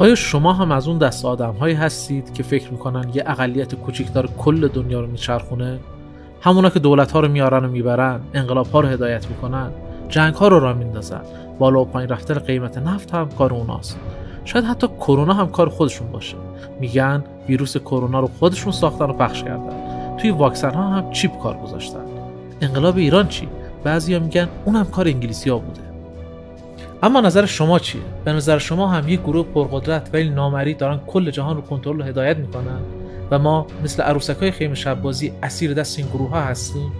آیا شما هم از اون دست آدم‌هایی هستید که فکر میکنن یه اقلیت کوچیک داره کل دنیا رو میچرخونه؟ همونا که دولت‌ها رو میارن و میبرن، انقلاب‌ها رو هدایت میکنن، جنگ‌ها رو راه میندازن، بالا و پایین رفتن قیمت نفت هم کار اوناست. شاید حتی کرونا هم کار خودشون باشه. میگن ویروس کرونا رو خودشون ساختن و پخش کردن. توی واکسن ها هم چیپ کار گذاشتن. انقلاب ایران چی؟ بعضیا میگن اونم کار انگلیسی‌ها بوده. اما نظر شما چیه؟ به نظر شما هم یک گروه پرقدرت ولی نامری دارن کل جهان رو کنترل و هدایت میکنن و ما مثل عروسکای خیمه شب بازی اسیر دست این گروه ها هستیم؟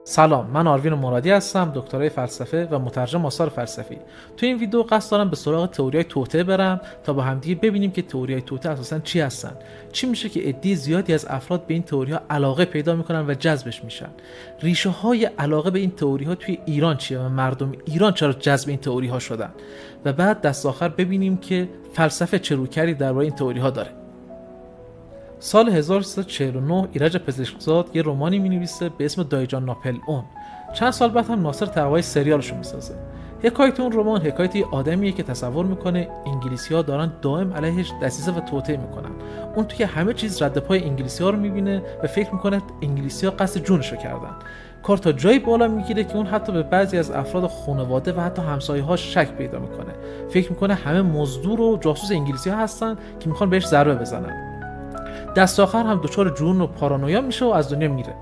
سلام، من آروین مرادی هستم، دکترای فلسفه و مترجم آثار فلسفی. تو این ویدیو قصد دارم به سراغ تئوریای توطئه برم تا با همدیگه ببینیم که تئوریای توطئه اساساً چی هستن. چی میشه که عده زیادی از افراد به این تئوری‌ها علاقه پیدا میکنن و جذبش میشن؟ ریشه های علاقه به این تئوری‌ها توی ایران چیه و مردم ایران چرا جذب این تئوری‌ها شدن؟ و بعد دست آخر ببینیم که فلسفه چه رویکردی درباره این تئوری‌ها داره. سال 1349 ایرج پزشکزاد یه رمانی می‌نویسه به اسم دایجان ناپل اون. چند سال بعد هم ناصر تقوی سریالشو میسازه. حکایت اون رمان حکایت یه آدمیه که تصور میکنه انگلیسی‌ها دارن دائم علیهش دسیسه و توطئه میکنن. اون توی همه چیز رد پای انگلیسی‌ها رو میبینه و فکر میکنه انگلیسی‌ها قصد جونشو کردن. کار تا جایی بالا میگیره که اون حتی به بعضی از افراد خانواده و حتی همسایه‌هاش شک پیدا میکنه. فکر میکنه همه مزدور و جاسوس انگلیسی‌ها هستن که میخوان بهش ضربه بزنن. دست آخر هم دچار جنون و پارانویا میشه و از دنیا میره.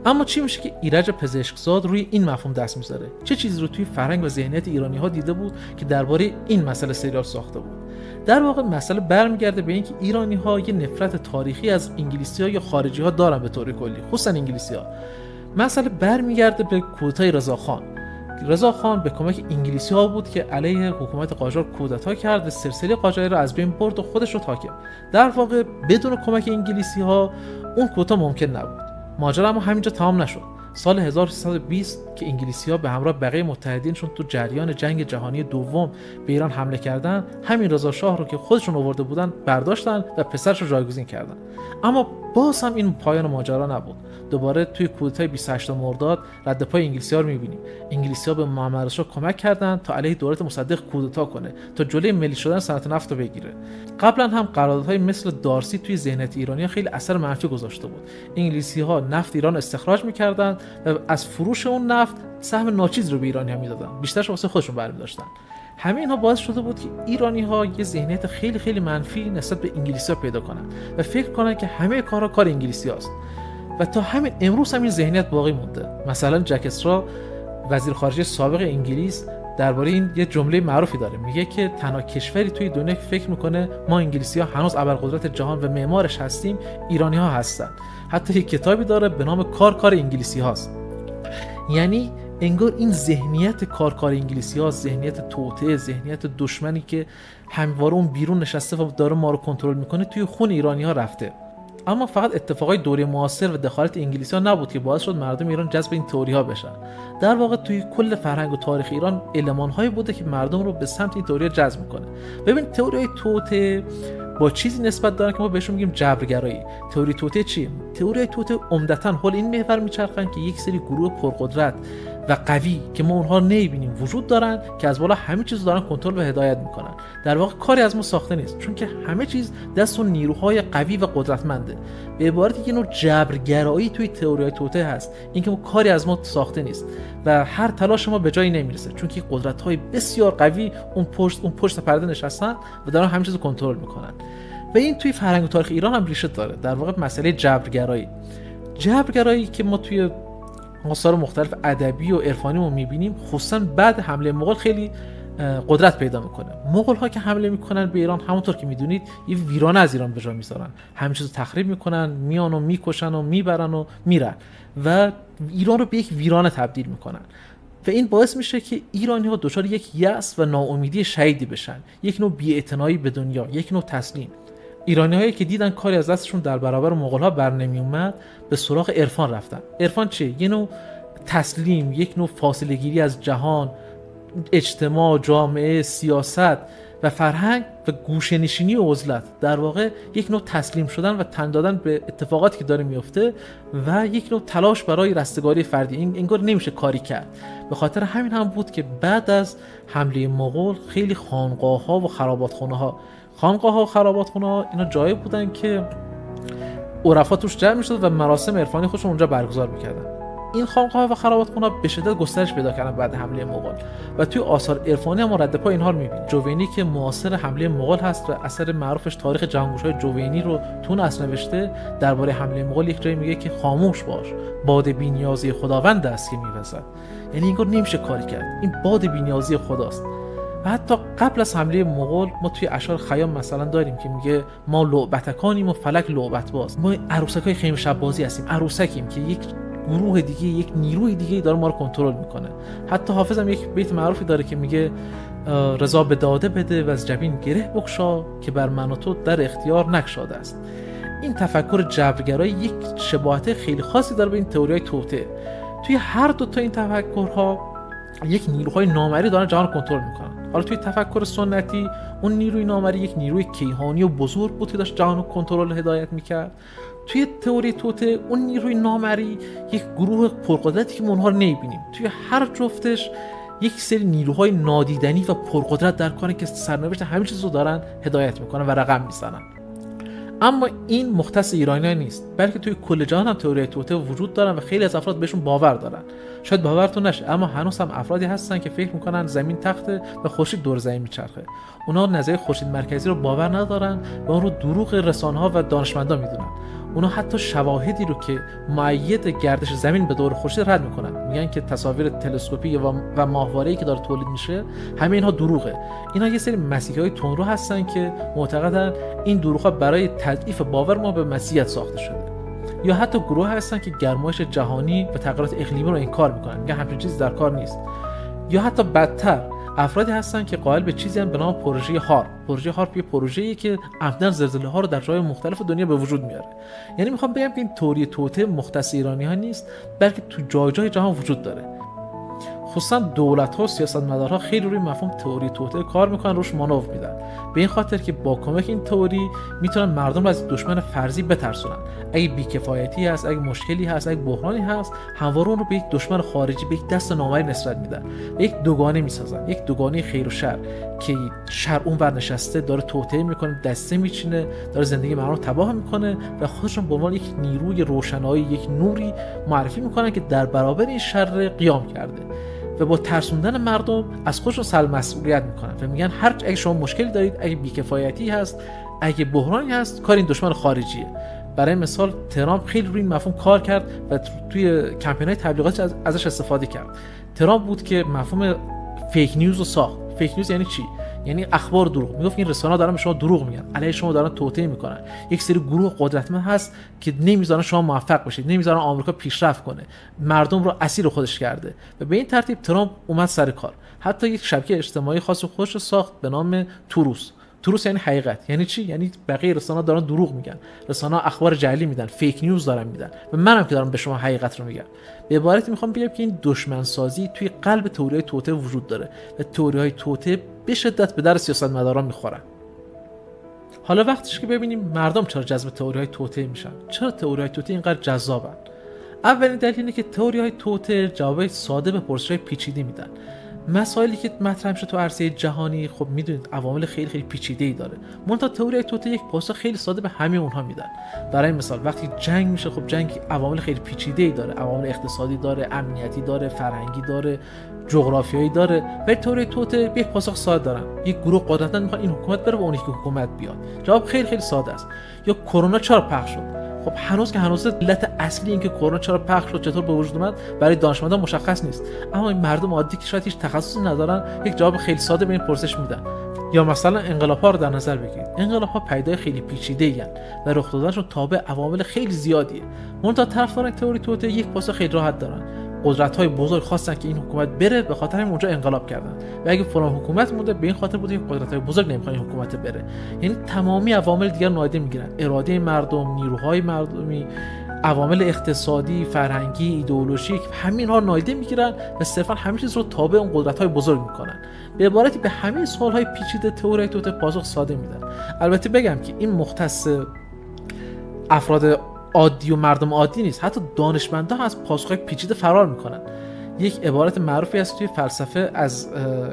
اما چی میشه که ایرج پزشکزاد روی این مفهوم دست میذاره؟ چه چیزی رو توی فرهنگ و ذهنیت ایرانی‌ها دیده بود که درباره این مسئله سریال ساخته بود؟ در واقع مسئله برمیگرده به اینکه ایرانی‌ها یه نفرت تاریخی از انگلیسی‌ها یا خارجی‌ها دارن به طور کلی، خصوصا انگلیسی‌ها. مسئله برمیگرده به کودتای رضاخان. رضاخان به کمک انگلیسی‌ها بود که علیه حکومت قاجار کودتا کرد و سلسله قاجاری را از بین برد و خودش رو حاکم. در واقع بدون کمک انگلیسی‌ها اون کودتا ممکن نبود. ماجرا اما همینجا تمام نشد. سال 1320 که انگلیسی‌ها به همراه بقیه متحدینشون تو جریان جنگ جهانی دوم به ایران حمله کردن، همین رضا شاه رو که خودشون آورده بودن برداشتن و پسرش رو جایگزین کردن. اما باز هم این پایان ماجرا نبود. دوباره توی کودتای 28 مرداد رد پای انگلیسی‌ها رو می‌بینیم. انگلیسی‌ها به محمد رضا کمک کردن تا علیه دولت مصدق کودتا کنه تا جلوی ملی شدن صنعت نفت رو بگیره. قبلا هم قراردادهای مثل دارسی توی ذهنیت ایرانی‌ها خیلی اثر منفی گذاشته بود. انگلیسی‌ها نفت ایران استخراج می‌کردن و از فروش اون نفت سهم ناچیز رو به ایرانی‌ها میدادن. بیشترش واسه خودشون برمی‌داشتن. همه اینها باعث شده بود که ایرانی‌ها یه ذهنیت خیلی خیلی منفی نسبت به انگلیسی‌ها پیدا کنن و فکر کنن که همه کارها کار انگلیسی‌هاست. و تا همین امروز هم این ذهنیت باقی مونده. مثلا جک استرا وزیر خارجه سابق انگلیس درباره این یه جمله معروفی داره، میگه که تنها کشوری توی دنیا که فکر میکنه ما انگلیسی‌ها هنوز ابرقدرت جهان و معمارش هستیم ایرانی‌ها هستن. حتی یک کتابی داره به نام کار انگلیسی‌هاست. یعنی انگار این ذهنیت کار انگلیسی‌ها، ذهنیت توطئه، ذهنیت دشمنی که همواره اون بیرون نشسته و داره ما رو کنترل میکنه توی خون ایرانی‌ها رفته. اما فقط اتفاقای دوره معاصر و دخالت انگلیسی‌ها نبود که باعث شد مردم ایران جذب این تئوری‌ها بشن. در واقع توی کل فرهنگ و تاریخ ایران المان‌هایی بوده که مردم رو به سمت این تئوری‌ها جذب می‌کنه. ببین تئوری‌های توطئه با چیزی نسبت دارن که ما بهشون میگیم جبرگرایی. تئوری توطئه چیه؟ تئوری توطئه عمدتاً حول این محور میچرخن که یک سری گروه پرقدرت و قوی که ما اونها نمیبینیم وجود دارن که از بالا همه چیز دارن کنترل و هدایت میکنن. در واقع کاری از ما ساخته نیست، چون که همه چیز دست اون نیروهای قوی و قدرتمنده. به عبارتی که نوع جبرگرایی توی تئوری‌های توطئه هست، اینکه ما کاری از ما ساخته نیست و هر تلاش ما به جایی نمیرسه، چون که قدرت‌های بسیار قوی اون پشت پرده نشستن و دارن همه چیز رو کنترل میکنن. و این توی فرهنگ و تاریخ ایران هم ریشه داره. در واقع مسئله جبرگرایی که ما توی آثار مختلف ادبی و عرفانی رو می‌بینیم، خصوصا بعد حمله مغول خیلی قدرت پیدا میکنه. مغول‌ها که حمله میکنن به ایران، همونطور که میدونید یه ویرانه از ایران به جا میذارن، همه چیزو تخریب میکنن، میان و میکشن و میبرن و میرن و ایران رو به یک ویرانه تبدیل میکنن. و این باعث میشه که ایرانی‌ها دچار یک یأس و ناامیدی شدیدی بشن، یک نوع بی‌اعتنایی به دنیا، یک نوع تسلیم. ایرانی‌هایی که دیدن کاری از دستشون در برابر مغول‌ها برنمی اومد، به سراغ عرفان رفتن. عرفان چیه؟ یه نوع تسلیم، یک نوع فاصله گیری از جهان، اجتماع، جامعه، سیاست و فرهنگ و گوشه‌نشینی و عزلت، در واقع یک نوع تسلیم شدن و تن دادن به اتفاقاتی که داره میفته و یک نوع تلاش برای رستگاری فردی. این انگار نمیشه کاری کرد. به خاطر همین هم بود که بعد از حمله مغول خیلی خانقاه‌ها و خراباتخانه‌ها اینا جایی بودن که عرفا توش جمع می‌شد و مراسم عرفانی خودشون اونجا برگزار می‌کردن. این خانقاه‌ها و خراباتخانه‌ها به شدت گسترش پیدا کردن بعد حمله مغول و توی آثار عرفانی هم رد پا اینها رو می‌بینیم. جوینی که معاصر حمله مغول هست و اثر معروفش تاریخ جهانگوش‌های جوینی رو تو اصل نوشته، درباره حمله مغول یک جایی میگه که خاموش باش، باد بی‌نیازی خداوند است که می‌وزد. یعنی اینگار نمیشه کاری کرد، این باد بی‌نیازی خداست. و حتی قبل از حمله مغول ما توی اشعار خیام مثلا داریم که میگه ما لعبتکانیم و فلک لعبت باز. ما عروسکای خیمه شب بازی هستیم، عروسکیم که یک گروه دیگه، یک نیروی دیگه داره ما رو کنترل میکنه. حتی حافظ هم یک بیت معروفی داره که میگه رضا به داده بده و از جبین گره بگشا که بر من و تو در اختیار نگشاده است. این تفکر جبرگرایی یک شباهت خیلی خاصی داره به این تئوریای توطئه. توی هر دو تا این تفکرها یک نیروهای نامری دارن جهان رو کنترل میکنن. حالا توی تفکر سنتی اون نیروی نامری یک نیروی کیهانی و بزرگ بود که داشت جهان رو کنترل و هدایت میکرد. توی تئوری توطئه اون نیروی نامری یک گروه پرقدرتی که ما اونها رو نمیبینیم. توی هر جفتش یک سری نیروهای نادیدنی و پرقدرت در کارن که سرنوشت همه چیز رو دارن هدایت میکنن و رقم میزنن. اما این مختص ایرانی‌ها نیست، بلکه توی کل جهان هم تئوری توطئه وجود دارن و خیلی از افراد بهشون باور دارن. شاید باورتون نشه، اما هنوز هم افرادی هستن که فکر میکنن زمین تخته و خورشید دور زمین میچرخه. اونا نظریه خورشید مرکزی رو باور ندارن و اون رو دروغ رسانه‌ها و دانشمندان میدونن. اونا حتی شواهدی رو که مؤید گردش زمین به دور خورشید رد میکنن. میگن که تصاویر تلسکوپی و ماهواره‌ای که داره تولید میشه همه اینها دروغه. اینا یه سری مسیحی‌های تندرو هستن که معتقدن این دروغ‌ها برای تضعیف باور ما به مسیحیت ساخته شده. یا حتی گروه هستن که گرمایش جهانی و تغییرات اقلیمی رو انکار میکنن، میگن همچین چیزی در کار نیست. یا حتی بدتر افرادی هستن که قائل به چیزی به نام پروژه هارپ. پروژه هارپ یه پروژه‌ایه که عمدن زلزله‌ها رو در جای مختلف دنیا به وجود میاره. یعنی میخوام بگم که این تئوری توطئه مختص ایرانی‌ها نیست، بلکه تو جای جای جهان وجود داره. خصوصا دولت‌ها و سیاستمدارها خیلی روی مفهوم تئوری توطئه کار میکنن، روش مانور میدن، به این خاطر که با کمک این تئوری میتونن مردم رو از دشمن فرضی بترسونن. اگه بی‌کفایتی هست، اگه مشکلی هست، اگه بحرانی هست، همواره اون رو به یک دشمن خارجی، به یک دست نامری نسبت میدن، به یک دوگانه میسازن، یک دوگانه خیر و شر که شر اون ور نشسته داره توطئه میکنه، دسته میچینه، داره زندگی مردم رو تباه میکنه و خودشون به عنوان یک نیروی روشنایی، یک نوری معرفی میکنن که در برابر این شر قیام کرده و با ترسوندن مردم از خودشون سلب مسئولیت میکنن و میگن اگه شما مشکلی دارید، اگه بی‌کفایتی هست، اگه بحرانی هست، کار این دشمن خارجیه. برای مثال ترامپ خیلی روی این مفهوم کار کرد و توی کمپین‌های تبلیغاتی ازش استفاده کرد. ترامپ بود که مفهوم فیک نیوز رو ساخت. فیک نیوز یعنی چی؟ یعنی اخبار دروغ. میگفت این رسانه‌ها دارن به شما دروغ میگن، علیه شما دارن توطئه میکنن. یک سری گروه قدرتمند هست که نمیذارن شما موفق بشید، نمیذارن آمریکا پیشرفت کنه، مردم رو اسیر خودش کرده. و به این ترتیب ترامپ اومد سر کار. حتی یک شبکه اجتماعی خاص خودش رو ساخت به نام توروس. توروس یعنی حقیقت. یعنی چی؟ یعنی بقیه رسانه‌ها دارن دروغ میگن، رسانه‌ها اخبار جعلی میدن، فیک نیوز دارن میدن و منم که دارم به شما حقیقت رو میگم. به عبارتی میخوام بگم که این دشمن سازی توی قلب تئوری‌های توطئه وجود داره و تئوری‌های توطئه به شدت به در سیاستمداران میخورن. حالا وقتش که ببینیم مردم چرا جذب تئوری‌های توطئه میشن. چرا تئوری‌های توطئه اینقدر جذابن؟ اولین دلیل اینه که تئوری‌های توطئه جواب ساده به پرسش‌های پیچیده میدن. مسائلی که مطرح میشه تو عرصه جهانی خب میدونید عوامل خیلی خیلی پیچیده‌ای داره. منتها تئوری توطئه یک پاسخ خیلی ساده به همه اونها میدن. برای مثال وقتی جنگ میشه، خب جنگ عوامل خیلی پیچیده‌ای داره، عوامل اقتصادی داره، امنیتی داره، فرهنگی داره، جغرافیایی داره. ولی تئوری توطئه یک پاسخ ساده دارن. یک گروه قدرتمند میخواد این حکومت بره و اون یکی حکومت بیاد. جواب خیلی خیلی ساده است. یا کرونا چرا پخش شد؟ خب هنوز علت اصلی این که کرونا چرا پخش شد، چطور به وجود اومد، برای دانشمندان مشخص نیست. اما این مردم عادی که شاید هیچ تخصصی ندارن یک جواب خیلی ساده به این پرسش میدن. یا مثلا انقلاب‌ها رو در نظر بگیرید. انقلاب‌ها پیدای خیلی پیچیده‌این و رخ دادنشون تابع عوامل خیلی زیادیه. منتها طرفداران تئوری توطئه یک پاسخ خیلی راحت دارن. قدرت‌های بزرگ خواستن که این حکومت بره، به خاطر همین اونجا انقلاب کردن. و اگه فلان حکومت مونده، به این خاطر بوده که قدرت‌های بزرگ نمی‌خوان این حکومت بره. یعنی تمامی عوامل دیگر نادیده میگیرن. اراده مردم، نیروهای مردمی، عوامل اقتصادی، فرهنگی، ایدئولوژیک همین ها نادیده میگیرن و صرفا همه چیز رو تابع اون قدرت‌های بزرگ میکنن. به عبارتی به همه سوال‌های پیچیده تئوری توته پاسخ ساده میدن. البته بگم که این مختص افراد عادی و مردم عادی نیست، حتی دانشمندان از پاسخ‌های پیچیده فرار میکنن. یک عبارت معروفی هست توی فلسفه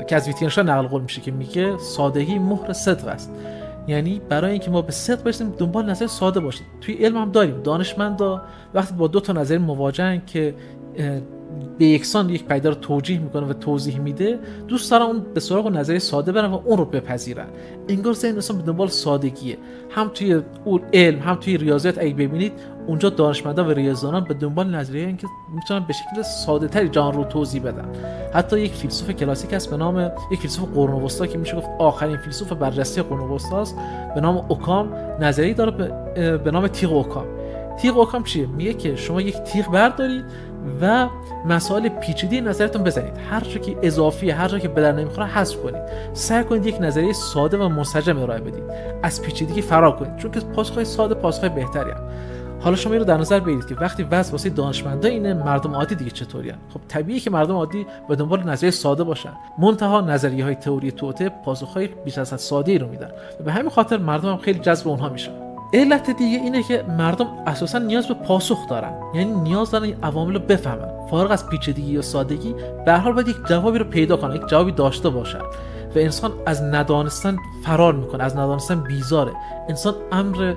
که از ویتگنشتاین نقل قول میشه که میگه سادگی مهر صدق است. یعنی برای اینکه ما به صدق برسیم دنبال نظر ساده باشیم. توی علم هم داریم دانشمندا وقتی با دو تا نظر مواجهن که به یکسان یک پدیده رو توجیه میکنه و توضیح میده، دوست دارن اون به سراغ نظریه ساده برن و اون رو بپذیرن. انگار ذهن انسان به دنبال سادگیه. هم توی علم هم توی ریاضیات اگه ببینید اونجا دانشمندان و ریاضیدانان به دنبال نظریه‌ای که میتونن به شکل ساده‌تری جهان رو توضیح بدن. حتی یک فیلسوف کلاسیک هست به نام یک فیلسوف قرون وسطا که میشه گفت آخرین فیلسوف برجسته قرون وسطاست، به نام اوکام، نظریه‌ای داره به نام تیغ اوکام. تیغ اوکام چیه؟ میگه که شما یک تیغ بردارید و مسائل پیچیده نظرتون بزنید، هر چیزی که اضافیه، هر چیزی که به در نمیخوره حذف کنید. سعی کنید یک نظریه ساده و منسجم ارائه بدید، از پیچیدگی فرار کنید، چون که پاسخهای ساده پاسخهای بهتری هست. حالا شما این رو در نظر بگیرید که وقتی وضع واسه دانشمندا اینه، مردم عادی دیگه چطورین؟ خب طبیعیه که مردم عادی به دنبال نظریه ساده باشن. منتها نظریه‌های تئوری توته پاسخهای بیش از حد ساده‌ای رو میدن و به همین خاطر مردم هم خیلی جذب اونها میشن. علت دیگه اینه که مردم اساسا نیاز به پاسخ دارن، یعنی نیاز دارن این عوامل رو بفهمن. فارغ از پیچیدگی یا سادگی، به هر حال باید یک جوابی رو پیدا کنن، یک جوابی داشته باشن. و انسان از ندانستن فرار میکنه، از ندانستن بیزاره. انسان امر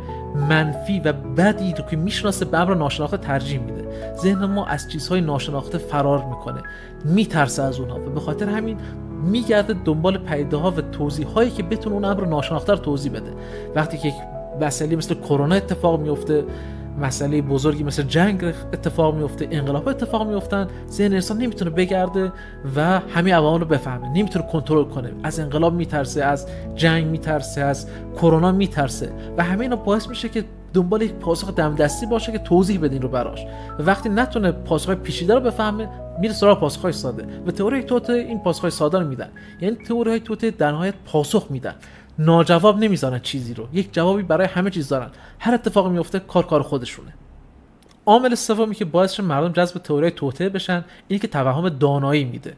منفی و بدی رو که میشناسه به امر ناشناخته ترجیح میده. ذهن ما از چیزهای ناشناخته فرار میکنه، میترسه از اونها و به خاطر همین میگرده دنبال پدیده‌ها و توضیحایی که بتونه اون امر ناشناخته رو توضیح بده. وقتی که مسئله مثل کرونا اتفاق میفته، مسئله بزرگی مثل جنگ اتفاق میفته، انقلاب اتفاق میفتن، ذهن انسان نمیتونه بگرده و همه عوامل رو بفهمه، نمیتونه کنترل کنه. از انقلاب میترسه، از جنگ میترسه، از کرونا میترسه و همه اینا باعث میشه که دنبال یک پاسخ دم دستی باشه که توضیح بده این رو براش. و وقتی نتونه پاسخهای پیچیده رو بفهمه، میره سراغ پاسخهای ساده. و تئوری توته این پاسخهای ساده رو میدن. یعنی تئوری‌های توته در نهایت پاسخ میدن، ناجواب نمیذارن چیزی رو، یک جوابی برای همه چیز دارن. هر اتفاقی میفته کار خودشونه. عامل سومی که باعث شده مردم جذب تئوری توته بشن اینه که توهم دانایی میده.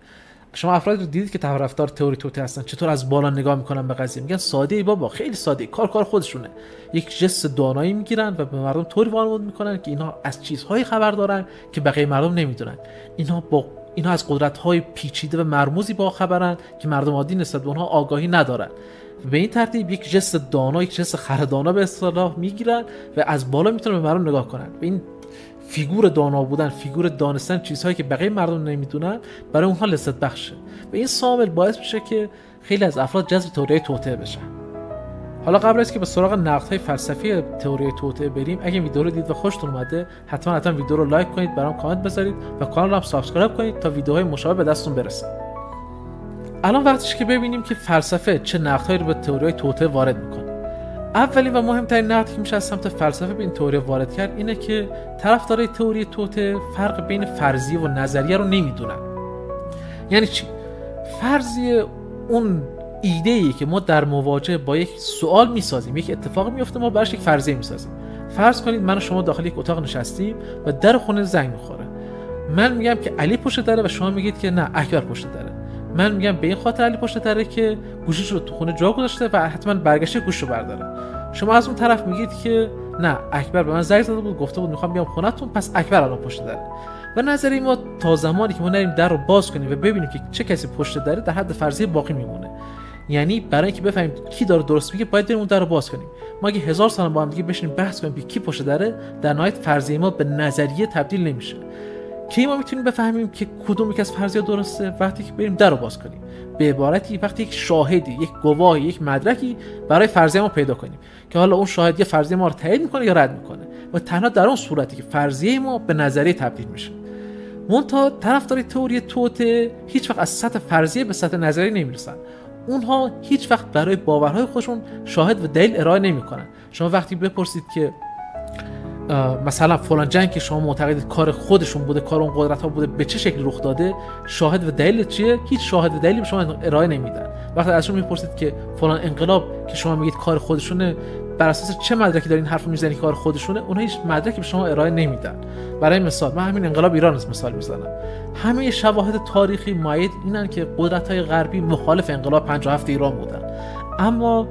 شما افرادی رو دیدید که طرفدار تئوری توته هستن چطور از بالا نگاه میکنن به قضیه، میگن ساده ای بابا، خیلی ساده، کار خودشونه. یک جست دانایی میگیرن و به مردم طوری وانمود میکنن که اینها از چیزهایی خبر دارن که بقیه مردم نمیدونن. اینها از قدرت‌های پیچیده و مرموزی با خبرن که مردم عادی نسبت به اونها آگاهی ندارن. به این ترتیب یک جست دانا، یک جست خردانا به اصطلاح میگیرن و از بالا میتونن به مردم نگاه کنن. به این فیگور دانا بودن، فیگور دانستن چیزهایی که بقیه مردم نمیدونن، برای اونها لذت بخشه. و این عامل باعث میشه که خیلی از افراد جذب تئوری توته بشن. حالا قبل از که به سراغ نقدهای فلسفی تئوری توته بریم، اگه ویدیو رو دید و خوشتون اومده، حتما ویدیو رو لایک کنید، برام کامنت بذارید و کانال رو هم سابسکرایب کنید تا ویدیوهای مشابه به دستتون برسه. الان وقتشه که ببینیم که فلسفه چه نقدهایی رو به تئوری توته وارد میکنه. اولین و مهمترین نقدی که میشه از سمت فلسفه به این تئوری وارد کرد اینه که طرفدارای تئوری توته فرق بین فرضیه و نظریه رو نمیدونن. یعنی چی؟ فرضیه اون ایده‌ای که ما در مواجهه با یک سوال میسازیم، یک اتفاقی میفته، ما براش یک فرضیه میسازیم. فرض کنید من و شما داخل یک اتاق نشستیم و در خونه زنگ میخوره. من میگم که علی پشت دره و شما میگید که نه، اکبر پشت دره. من میگم به این خاطر علی پشت دره که گوشیش رو تو خونه جا گذاشته و حتما برگشته گوشش رو برداره. شما از اون طرف میگید که نه، اکبر به من زنگ زده بود، گفته بود میخوام بیام خونه‌تون، پس اکبر الان پشت دره. و نظریه ما تا زمانی که ما نریم در رو باز کنیم و ببینیم که چه کسی پشت دره، در حد فرضیه باقی میمونه. یعنی برای اینکه بفهمیم کی داره درست میگه، باید بریم اون در رو باز کنیم. ما اگه 1000 سال با هم دیگه بشینیم بحث کنیم که کی پشت دره، در نهایت فرضیه ما به نظریه تبدیل نمیشه. کی ما میتونیم بفهمیم که کدوم یک از فرضیه درسته؟ وقتی که بریم در رو باز کنیم. به عبارتی وقتی یک شاهدی، یک گواهی، یک مدرکی برای فرضیه ما پیدا کنیم که حالا اون شاهد یا فرضیه ما رو تایید میکنه یا رد میکنه، و تنها در اون صورتی که فرضیه ما به نظریه تبدیل میشه. منتها طرفدار تئوری توته هیچ وقت از سطح فرضیه به سطح نظریه نمیرسن. اونها هیچ وقت برای باورهای خودشون شاهد و دلیل ارائه نمیکنن. شما وقتی بپرسید که مثلا فلان جنگ که شما معتقدید کار خودشون بوده، کار اون قدرت ها بوده، به چه شکلی رخ داده، شاهد و دلیل چیه؟ هیچ شاهد و دلیلی به شما ارائه نمیدن. وقتی ازشون میپرسید که فلان انقلاب که شما میگید کار خودشونه، بر اساس چه مدرکی دارین حرفو میزنی کار خودشونه، اونها هیچ مدرکی به شما ارائه نمیدن. برای مثال من همین انقلاب ایران از مثال میزنم. همه شواهد تاریخی مؤید اینن که قدرت‌های غربی مخالف انقلاب 57 ایران بودن، اما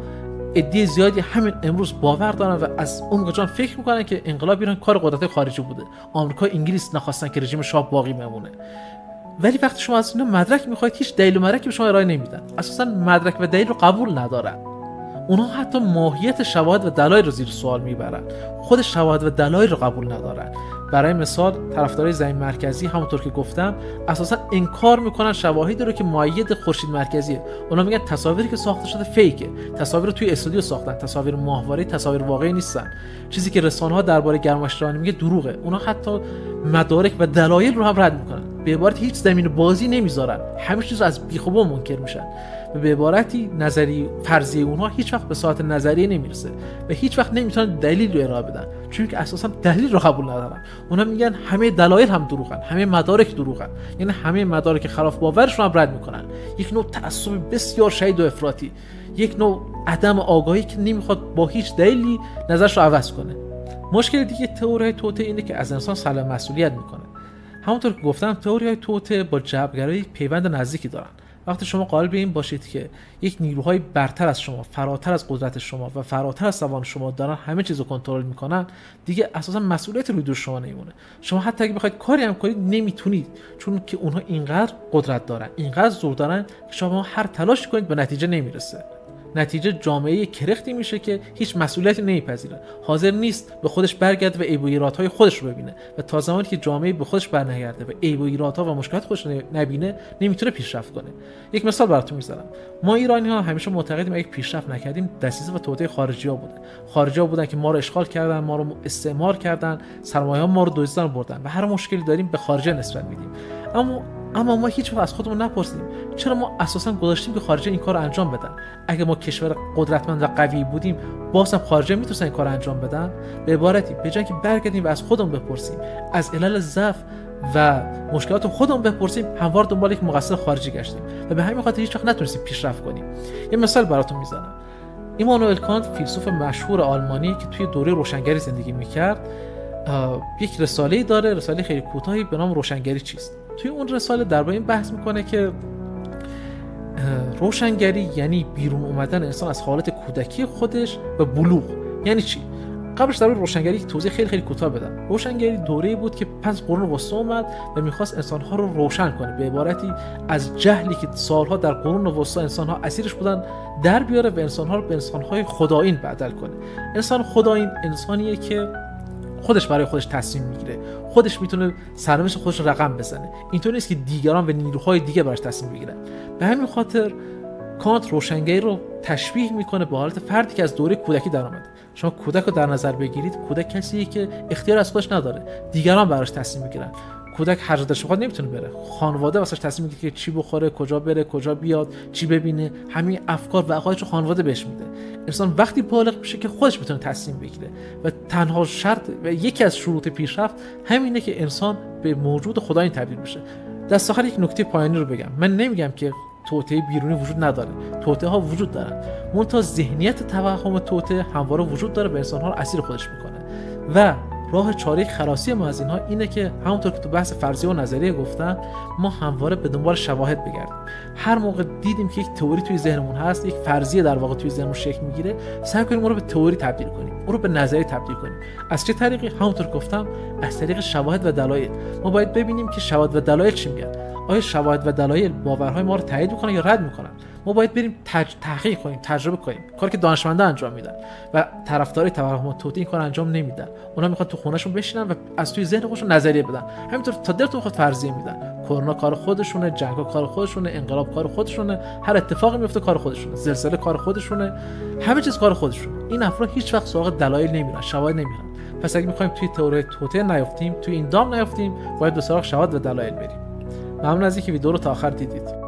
عده زیادی همین امروز باور دارن و از اون موقع فکر میکنن که انقلاب ایران کار قدرت‌های خارجی بوده. آمریکا، انگلیس نخواستن که رژیم شاه باقی بمونه. ولی وقتی شما از اینا مدرک میخواید، هیچ دلیل و مدرکی به شما ارائه نمیدن. اساسا مدرک و دلیل رو قبول ندارن. اونها حتی ماهیت شواهد و دلایل رو زیر سوال میبرن. خود شواهد و دلایل رو قبول ندارن. برای مثال طرفدارای زمین مرکزی همونطور که گفتم اساسا انکار میکنن شواهدی رو که مؤید خورشید مرکزیه. اونا میگن تصاویری که ساخته شده فیکه، تصاویر رو توی استودیو ساختن، تصاویر ماهواره، تصاویر واقعی نیستن. چیزی که رسانه‌ها درباره گرماشترانی میگه دروغه. اونا حتی مدارک و دلایل رو هم رد میکنن. به عبارتی هیچ زمین بازی نمیذارن. همه چیز از بیخوبون منکر میشن. و به عبارتی نظری فرضیه اونها هیچ وقت به ساعت نظریه نمیرسه و هیچ وقت نمیتونن دلیل رو ارائه بدن، چون که اساسا دلیل رو قبول ندارن. اونا میگن همه دلایل هم دروغن، همه مدارک دروغن، یعنی همه مدارک خلاف باورش رو هم رد میکنن. یک نوع تعصب بسیار شدید و افراطی، یک نوع عدم آگاهی که نمیخواد با هیچ دلیلی نظرش رو عوض کنه. مشکل دیگه تئوری توطئه اینه که از انسان سلب مسئولیت میکنه. همونطور که گفتم تئوری‌های توطئه با جبرگرایی پیوند نزدیکی دارن. وقتی شما قائل به این باشید که یک نیروهای برتر از شما، فراتر از قدرت شما و فراتر از توان شما دارن همه چیز رو کنترل میکنن، دیگه اساسا مسئولیت روی دوش شما نمیمونه. شما حتی اگه بخواید کاری هم کنید نمیتونید، چون که اونها اینقدر قدرت دارن، اینقدر زور دارن که شما هر تلاش کنید به نتیجه نمیرسه. نتیجه جامعه کرختی میشه که هیچ مسئولیتی نمیپذیره، حاضر نیست به خودش برگرده و عیب و ایرادهای خودش رو ببینه و تا زمانی که جامعه به خودش برنگرده و عیب و ایرادها و مشکلات خودش نبینه نمیتونه پیشرفت کنه. یک مثال براتون میزنم. ما ایرانی‌ها همیشه معتقدیم اگه پیشرفت نکردیم دسیسه و توطئه خارجی‌ها بوده. خارجی‌ها بودن که ما رو اشغال کردن، ما رو استعمار کردن، سرمایه‌ها ما رو دزدیدن بردن و هر مشکلی داریم به خارجی‌ها نسبت میدیم. اما ما هیچ وقت از خودمون نپرسیدیم چرا ما اساسا گذاشتیم که خارجی این کارو انجام بدن. اگه ما کشور قدرتمند و قوی بودیم باز هم خارجی میتونن این کارو انجام بدن. به عبارتی به جای که برگردیم و از خودمون بپرسیم، از علل ضعف و مشکلات خودمون بپرسیم، هموار دنبال یک مقصر خارجی گشتیم و به همین خاطر هیچ وقت نتونستیم پیشرفت کنیم. یه مثال براتون میزنم. ایمانوئل کانت، فیلسوف مشهور آلمانی که توی دوره روشنگری زندگی میکرد، یک رساله‌ای داره، رساله خیلی کوتاهی به نام روشنگری چیست. توی اون رساله درباره این بحث میکنه که روشنگری یعنی بیرون اومدن انسان از حالت کودکی خودش و بلوغ. یعنی چی؟ قبلش درباره روشنگری توضیح خیلی کوتاه بدم. روشنگری دوره‌ای بود که پس قرون وسطا اومد و میخواست انسان‌ها رو روشن کنه، به عبارتی از جهلی که سالها در قرون وسطا انسان‌ها اسیرش بودن در بیاره و انسان‌ها رو به انسان‌های خدایین بدل کنه. انسان خدایین انسانیه که خودش برای خودش تصمیم میگیره، خودش میتونه سرنوشت خودش رو رقم بزنه، اینطور نیست که دیگران و نیروهای دیگه براش تصمیم بگیرن. به همین خاطر کانت روشنگری رو تشبیه میکنه به حالت فردی که از دوره کودکی در اومده. شما کودک رو در نظر بگیرید، کودک کسیه که اختیار از خودش نداره، دیگران براش تصمیم میگیرن. کودک هر جا دلش بخواد نمیتونه بره، خانواده واسش تصمیم میگیره که چی بخوره، کجا بره، کجا بیاد، چی ببینه، همین افکار و عقاید رو خانواده بهش میده. انسان وقتی بالغ میشه که خودش میتونه تصمیم بگیره و تنها شرط و یکی از شروط پیشرفت همینه که انسان به موجود خدایی تبدیل بشه. دست آخر یک نکته پایانی رو بگم. من نمیگم که توطئه بیرونی وجود نداره، توطئه ها وجود دارن، منتها ذهنیت توهم توطئه همواره وجود داره و انسان‌ها رو اسیر خودش میکنه و راه چاره خلاصی ما از اینها اینه که همونطور که تو بحث فرضیه و نظریه گفتم، ما همواره به دنبال شواهد بگردیم. هر موقع دیدیم که یک تئوری توی ذهنمون هست، یک فرضیه در واقع توی ذهنمون شکل میگیره، سعی کنیم اون رو به تئوری تبدیل کنیم، اون رو به نظریه تبدیل کنیم. از چه طریقی؟ همونطور که گفتم، از طریق شواهد و دلایل. ما باید ببینیم که شواهد و دلایل چی میگن. آیا شواهد و دلایل باورهای ما رو تایید میکنن یا رد میکنن؟ ما باید بریم تحقیق کنیم، تجربه کنیم، کاری که دانشمندا انجام میدن و طرفدارای توهم توطئه این کار انجام نمیدن. اونا میخوان تو خونهشون بشینن و از توی ذهن خودشون نظریه بدن، همینطور تا دلتون بخواد فرضیه میدن. کرونا کار خودشونه، جنگا کار خودشونه، انقلاب کار خودشونه، هر اتفاقی میفته کار خودشونه، زلزله کار خودشونه، همه چیز کار خودشونه. این افراد هیچ وقت سراغ دلایل نمیرن، شواهد نمیرن. پس اگه میخوایم توی تئوری توطئه نیافتیم، توی این دام نیافتیم، باید به سراغ شواهد و دلایل بریم. ممنون از اینکه ویدیو رو تا آخر دیدید.